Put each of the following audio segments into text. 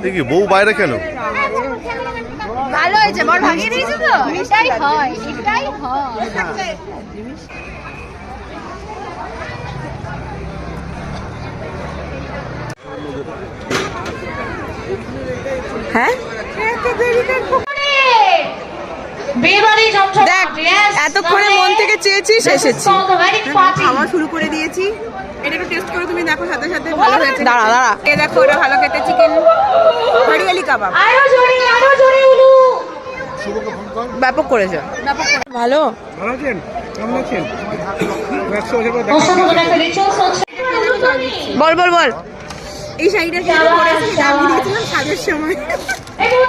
দেখি বউ বাইরে কেন? ভালো হয়েছে, বড় ভাগিয়ে দিয়েছে তো, এটাই হয়, এটাই হয়। হ্যাঁ এতক্ষণে মন থেকে চেয়েছিস, এসেছি, খাওয়া শুরু করে দিয়েছি। এটা একটু টেস্ট করে তুমি দেখো, সাথে সাথে ভালো হয়েছে। দাঁড়া দাঁড়া, এ দেখো ওটা ভালো খেতে, চিকেন হরিয়ালি কাবাব ব্যাপক করেছে, ভালো। বল বল বল। এই শাড়িটা স্বাদের সময়,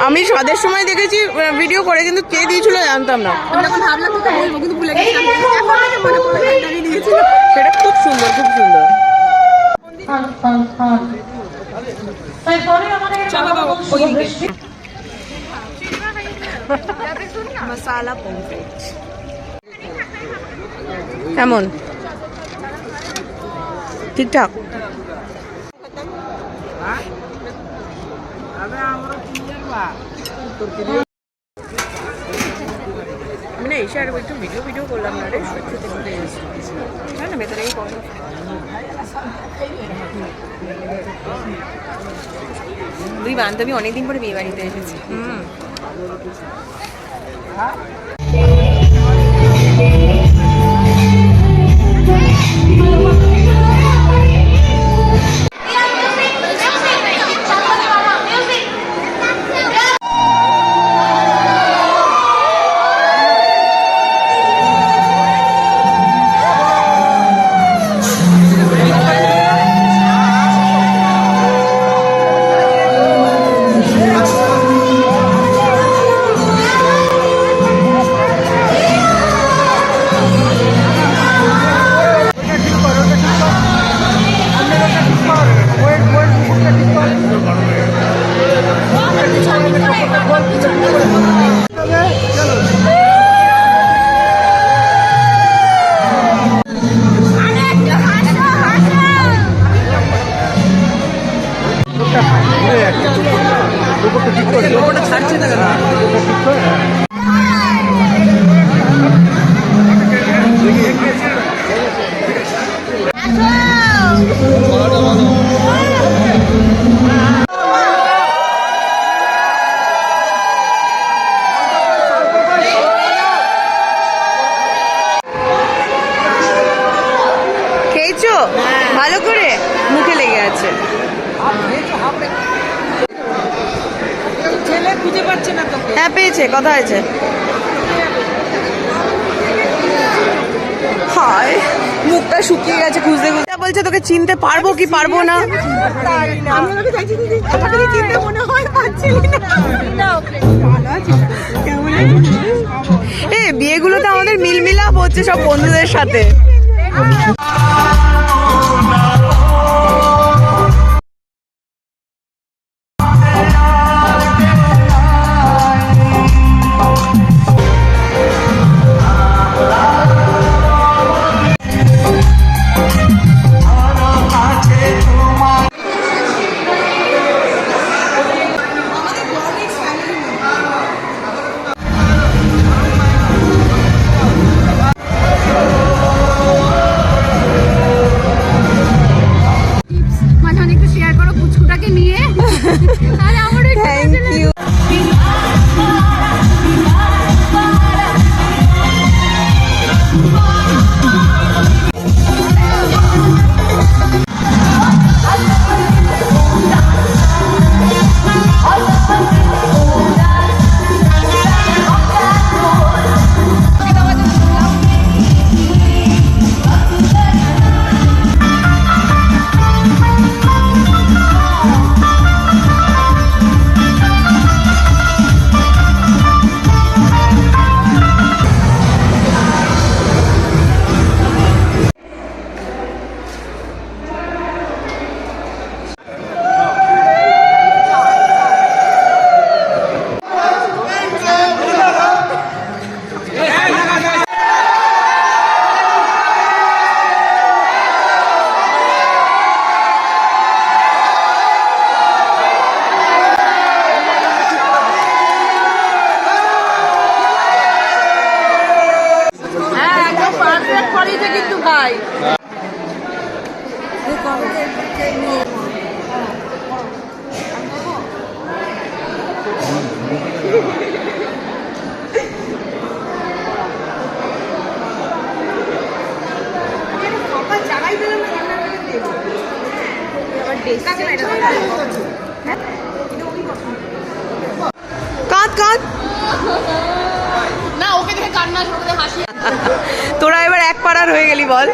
আমি স্বাদের সময় দেখেছি ভিডিও করে, কিন্তু কে দিয়েছিল জানতাম না। সেটা খুব সুন্দর, খুব সুন্দর। মশালা পমফ্রেট কেমন? ঠিকঠাক। আমি না এসে আর একটু ভিডিও করলাম না রে, খেতে খেতে এসেছি না, ভেতরে এই করো। দুই বান্ধবী অনেকদিন পরে বিয়ে বাড়িতে এসেছি। ভালো করে মুখে লেগে আছে। ছেলে খুঁজে পাচ্ছে না তোকে। হ্যাঁ পেয়েছে, কথা হয়েছে। হায় মুখটা শুকিয়ে গেছে খুঁজতে খুঁজতে। বলছে তোকে চিনতে পারবো কি পারবো না। বিয়েগুলোতে আমাদের মিলমিলাপ হচ্ছে সব বন্ধুদের সাথে। কাঁদ কাঁদ না ওকে দেখে কান্না আসবে, ওকে দেখে হাসি। তোরা এবার এক পাড়ার হয়ে গেলি বল।